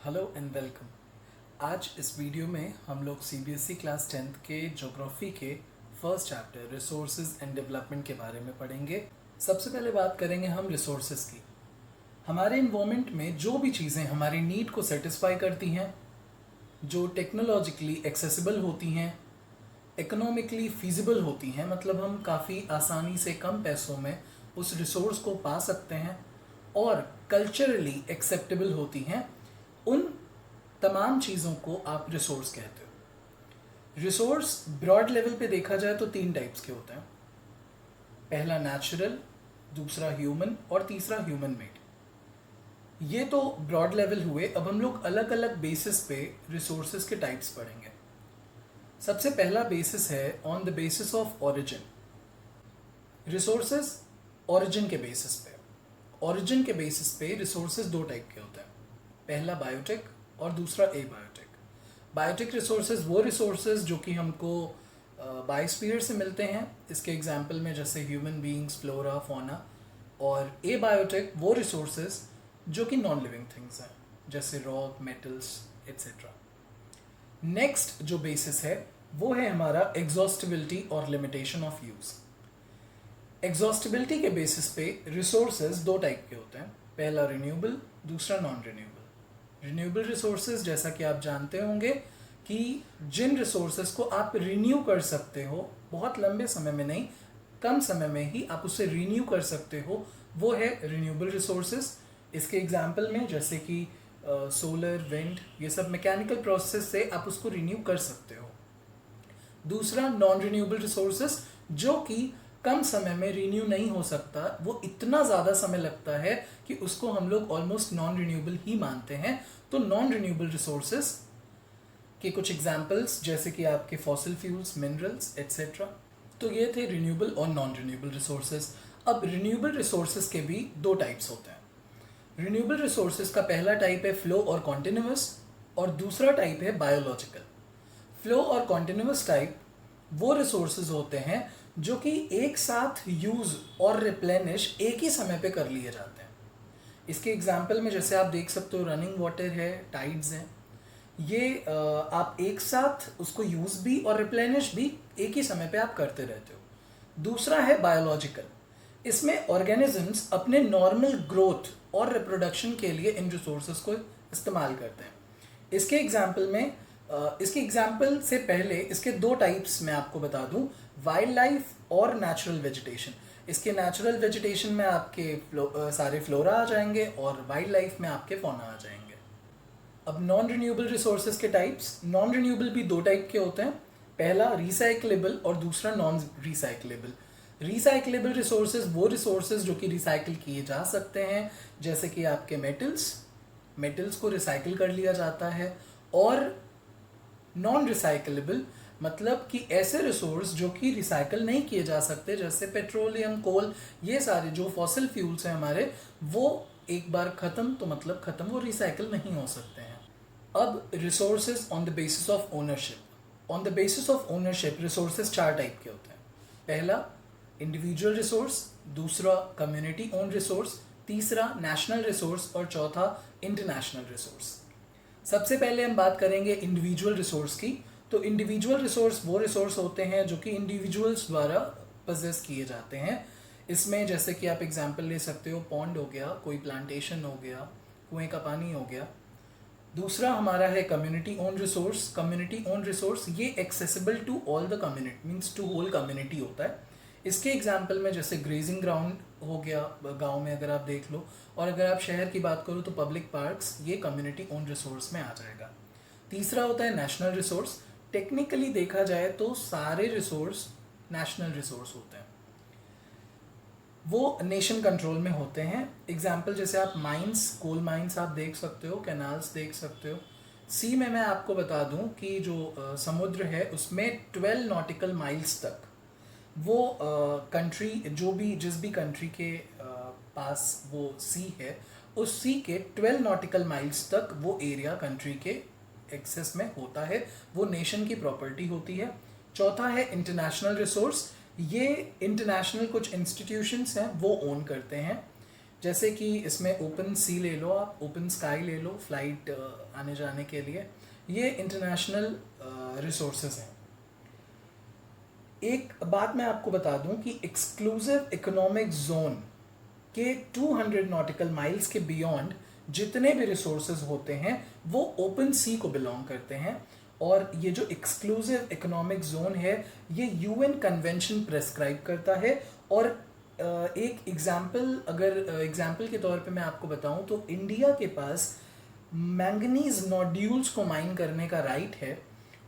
Hello and welcome. आज इस video में हम लोग सीबीएसई क्लास 10th के ज्योग्राफी के first chapter resources and development के बारे में पढ़ेंगे। सबसे पहले बात करेंगे हम रिसोर्सेज की। हमारे इन्वायरमेंट में जो भी चीज़ें हमारी नीड को सेटिस्फाई करती हैं, जो टेक्नोलॉजिकली एक्सेसिबल होती हैं, इकोनॉमिकली फीजिबल होती हैं, मतलब हम काफ़ी आसानी से कम पैसों में उस रिसोर्स को पा सकते हैं और कल्चरली एक्सेप्टेबल होती हैं, उन तमाम चीज़ों को आप रिसोर्स कहते हो। रिसोर्स ब्रॉड लेवल पे देखा जाए तो 3 टाइप्स के होते हैं। पहला नेचुरल, दूसरा ह्यूमन और तीसरा ह्यूमन मेड। ये तो ब्रॉड लेवल हुए। अब हम लोग अलग अलग बेसिस पे रिसोर्सेज के टाइप्स पढ़ेंगे। सबसे पहला बेसिस है on the basis of origin. Resources origin के बेसिस पे। ओरिजिन के बेसिस पे रिसोर्सेज 2 टाइप के होते हैं। पहला बायोटेक और दूसरा एबायोटेक। बायोटेक रिसोर्सेज वो रिसोर्सेज जो कि हमको बायोस्फीयर से मिलते हैं, इसके एग्जांपल में जैसे ह्यूमन बीइंग्स, फ्लोरा, फौना। और एबायोटेक वो रिसोर्सेज जो कि नॉन लिविंग थिंग्स हैं, जैसे रॉक, मेटल्स एट्सेट्रा। नेक्स्ट जो बेसिस है वो है हमारा एग्जॉस्टिबिलिटी और लिमिटेशन ऑफ यूज। एग्जॉस्टिबिलिटी के बेसिस पे रिसोर्सेज 2 टाइप के होते हैं। पहला रिन्यूएबल, दूसरा नॉन रिन्यूएबल। रिन्यूएबल रिसोर्सेज जैसा कि आप जानते होंगे कि जिन रिसोर्सेज को आप रिन्यू कर सकते हो, बहुत लंबे समय में नहीं, कम समय में ही आप उसे रिन्यू कर सकते हो, वो है रिन्यूएबल रिसोर्सेज। इसके एग्जांपल में जैसे कि सोलर, विंड, ये सब मैकेनिकल प्रोसेस से आप उसको रिन्यू कर सकते हो। दूसरा नॉन रिन्यूएबल रिसोर्सेज जो कि कम समय में रिन्यू नहीं हो सकता, वो इतना ज़्यादा समय लगता है कि उसको हम लोग ऑलमोस्ट नॉन रिन्यूएबल ही मानते हैं। तो नॉन रिन्यूएबल रिसोर्सेज के कुछ एग्जांपल्स जैसे कि आपके फॉसिल फ्यूल्स, मिनरल्स एट्सेट्रा। तो ये थे रिन्यूएबल और नॉन रिन्यूएबल रिसोर्सेज। अब रिन्यूएबल रिसोर्सेज के भी 2 टाइप्स होते हैं। रिन्यूएबल रिसोर्सेज का पहला टाइप है फ्लो और कॉन्टिन्यूअस और दूसरा टाइप है बायोलॉजिकल। फ्लो और कॉन्टिन्यूअस टाइप वो रिसोर्सेज होते हैं जो कि एक साथ यूज और रिप्लेनिश एक ही समय पे कर लिए जाते हैं। इसके एग्जाम्पल में जैसे आप देख सकते हो, रनिंग वाटर है, टाइड्स हैं, ये आप एक साथ उसको यूज भी और रिप्लेनिश भी एक ही समय पे आप करते रहते हो। दूसरा है बायोलॉजिकल। इसमें ऑर्गेनिजम्स अपने नॉर्मल ग्रोथ और रिप्रोडक्शन के लिए इन रिसोर्सेज को इस्तेमाल करते हैं। इसके एग्जाम्पल से पहले इसके 2 टाइप्स मैं आपको बता दूं, वाइल्ड लाइफ और नेचुरल वेजिटेशन। इसके नेचुरल वेजिटेशन में आपके सारे फ्लोरा आ जाएंगे और वाइल्ड लाइफ में आपके फौना आ जाएंगे। अब नॉन रिन्यूएबल रिसोर्सेज के टाइप्स। नॉन रिन्यूएबल भी 2 टाइप के होते हैं। पहला रिसाइक्लेबल और दूसरा नॉन रिसाइक्लेबल। रिसाइक्लेबल रिसोर्सेज वो रिसोर्सेज जो कि रिसाइकिल किए जा सकते हैं, जैसे कि आपके मेटल्स को रिसाइकिल कर लिया जाता है। और नॉन रिसाइकलेबल मतलब कि ऐसे रिसोर्स जो कि रिसाइकल नहीं किए जा सकते, जैसे पेट्रोलियम, कोल, ये सारे जो फॉसिल फ्यूल्स हैं हमारे, वो एक बार खत्म तो मतलब खत्म, वो रिसाइकल नहीं हो सकते हैं। अब resources on the basis of ownership. On the basis of ownership resources 4 type के होते हैं। पहला इंडिविजुअल रिसोर्स, दूसरा कम्युनिटी ओन रिसोर्स, तीसरा नेशनल रिसोर्स और चौथा इंटरनेशनल रिसोर्स। सबसे पहले हम बात करेंगे इंडिविजुअल रिसोर्स की। तो इंडिविजुअल रिसोर्स वो रिसोर्स होते हैं जो कि इंडिविजुअल्स द्वारा पजेस किए जाते हैं। इसमें जैसे कि आप एग्जांपल ले सकते हो, पॉन्ड हो गया, कोई प्लांटेशन हो गया, कुएं का पानी हो गया। दूसरा हमारा है community own resource. Community own resource ये accessible to all the community, means to whole community होता है। इसके एग्जाम्पल में जैसे ग्रेजिंग ग्राउंड हो गया गांव में, अगर आप देख लो, और अगर आप शहर की बात करो तो पब्लिक पार्क्स, ये कम्युनिटी ओन रिसोर्स में आ जाएगा। तीसरा होता है नेशनल रिसोर्स। टेक्निकली देखा जाए तो सारे रिसोर्स नेशनल रिसोर्स होते हैं, वो नेशन कंट्रोल में होते हैं। एग्जाम्पल जैसे आप माइंस, कोल माइंस आप देख सकते हो, कैनाल्स देख सकते हो। सी में मैं आपको बता दूं कि जो समुद्र है उसमें 12 नॉटिकल माइल्स तक वो कंट्री, जिस भी कंट्री के पास वो सी है, उस सी के 12 नॉटिकल माइल्स तक वो एरिया कंट्री के एक्सेस में होता है, वो नेशन की प्रॉपर्टी होती है। चौथा है इंटरनेशनल रिसोर्स। ये इंटरनेशनल कुछ इंस्टीट्यूशंस हैं वो ओन करते हैं। जैसे कि इसमें ओपन सी ले लो आप, ओपन स्काई ले लो फ्लाइट आने जाने के लिए, ये इंटरनेशनल रिसोर्सेज हैं। एक बात मैं आपको बता दूं कि एक्सक्लूसिव इकोनॉमिक जोन के 200 नॉटिकल माइल्स के बियॉन्ड जितने भी रिसोर्सेज होते हैं वो ओपन सी को बिलोंग करते हैं। और ये जो एक्सक्लूसिव इकोनॉमिक जोन है ये यूएन कन्वेंशन प्रेस्क्राइब करता है। और एक एग्जाम्पल के तौर पे मैं आपको बताऊं तो इंडिया के पास मैंगनीज नोड्यूल्स को माइन करने का राइट है,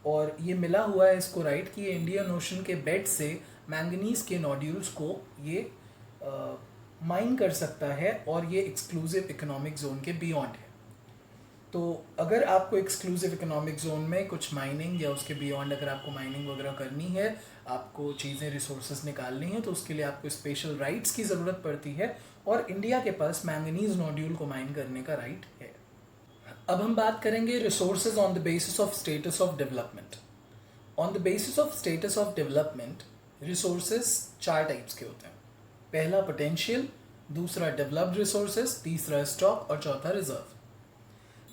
और ये मिला हुआ है इसको राइट कि ये इंडियन ओशन के बेड से मैंगनीज के नोड्यूल्स को ये माइन कर सकता है, और ये एक्सक्लूसिव इकोनॉमिक जोन के बियॉन्ड है। तो अगर आपको एक्सक्लूसिव इकोनॉमिक जोन में कुछ माइनिंग या उसके बियॉन्ड अगर आपको माइनिंग वगैरह करनी है, आपको चीज़ें रिसोर्सेज निकालनी है, तो उसके लिए आपको स्पेशल राइट्स की ज़रूरत पड़ती है, और इंडिया के पास मैंगनीज नोड्यूल को माइन करने का राइट है। अब हम बात करेंगे resources on the basis of status of development. On the basis of status of development resources 4 types के होते हैं। पहला पोटेंशियल, दूसरा डेवलप्ड रिसोर्सेज, तीसरा स्टॉक और चौथा रिजर्व।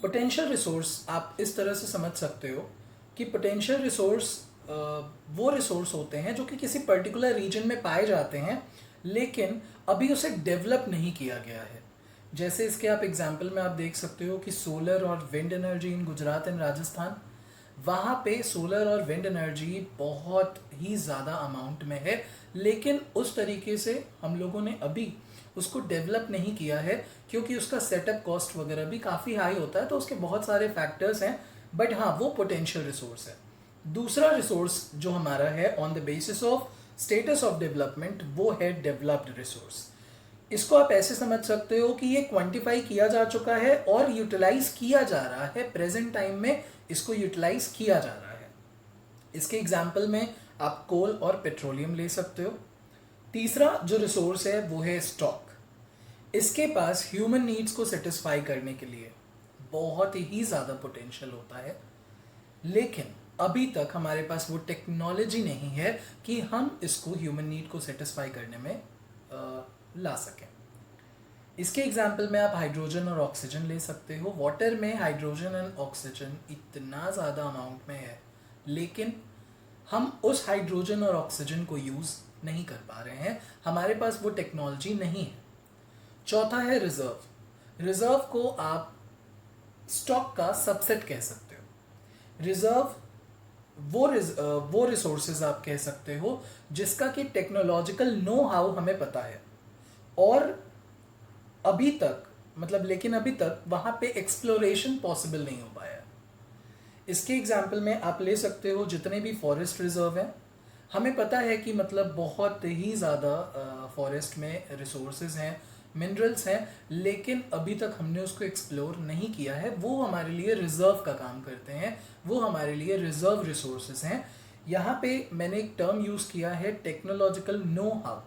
पोटेंशियल रिसोर्स आप इस तरह से समझ सकते हो कि पोटेंशियल रिसोर्स वो रिसोर्स होते हैं जो कि किसी पर्टिकुलर रीजन में पाए जाते हैं लेकिन अभी उसे डेवलप नहीं किया गया है। जैसे इसके आप एग्जांपल में आप देख सकते हो कि सोलर और wind energy in Gujarat and Rajasthan, वहाँ पे सोलर और विंड एनर्जी बहुत ही ज़्यादा अमाउंट में है, लेकिन उस तरीके से हम लोगों ने अभी उसको डेवलप नहीं किया है क्योंकि उसका सेटअप कॉस्ट वगैरह भी काफ़ी हाई होता है, तो उसके बहुत सारे फैक्टर्स हैं। बट हाँ, वो पोटेंशियल रिसोर्स है। दूसरा रिसोर्स जो हमारा है on the basis of status of development, वो है डेवलप्ड रिसोर्स। इसको आप ऐसे समझ सकते हो कि ये क्वांटिफाई किया जा चुका है और यूटिलाइज किया जा रहा है, प्रेजेंट टाइम में इसको यूटिलाइज किया जा रहा है। इसके एग्जाम्पल में आप कोल और पेट्रोलियम ले सकते हो। तीसरा जो रिसोर्स है वो है स्टॉक। इसके पास ह्यूमन नीड्स को सेटिस्फाई करने के लिए बहुत ही ज़्यादा पोटेंशियल होता है, लेकिन अभी तक हमारे पास वो टेक्नोलॉजी नहीं है कि हम इसको ह्यूमन नीड को सेटिस्फाई करने में ला सकें। इसके एग्जाम्पल में आप हाइड्रोजन और ऑक्सीजन ले सकते हो। वाटर में हाइड्रोजन एंड ऑक्सीजन इतना ज़्यादा अमाउंट में है, लेकिन हम उस हाइड्रोजन और ऑक्सीजन को यूज़ नहीं कर पा रहे हैं, हमारे पास वो टेक्नोलॉजी नहीं है। चौथा है रिजर्व। रिजर्व को आप स्टॉक का सबसेट कह सकते हो। रिजर्व वो रिसोर्सेज आप कह सकते हो जिसका कि टेक्नोलॉजिकल नो हाउ हमें पता है, और अभी तक वहाँ पे एक्सप्लोरेशन पॉसिबल नहीं हो पाया। इसके एग्जाम्पल में आप ले सकते हो जितने भी फॉरेस्ट रिजर्व हैं, हमें पता है कि बहुत ही ज़्यादा फॉरेस्ट में रिसोर्सेज हैं, मिनरल्स हैं, लेकिन अभी तक हमने उसको एक्सप्लोर नहीं किया है। वो हमारे लिए रिजर्व का काम करते हैं, वो हमारे लिए रिजर्व रिसोर्सेज हैं। यहाँ पे मैंने एक टर्म यूज़ किया है technological know how.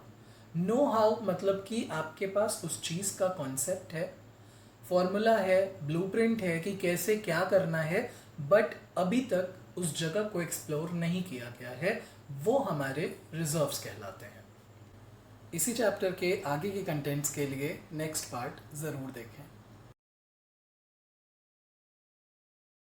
Know how मतलब कि आपके पास उस चीज़ का कॉन्सेप्ट है, फॉर्मूला है, ब्लूप्रिंट है कि कैसे क्या करना है, बट अभी तक उस जगह को एक्सप्लोर नहीं किया गया है, वो हमारे रिजर्व्स कहलाते हैं। इसी चैप्टर के आगे के कंटेंट्स के लिए नेक्स्ट पार्ट ज़रूर देखें।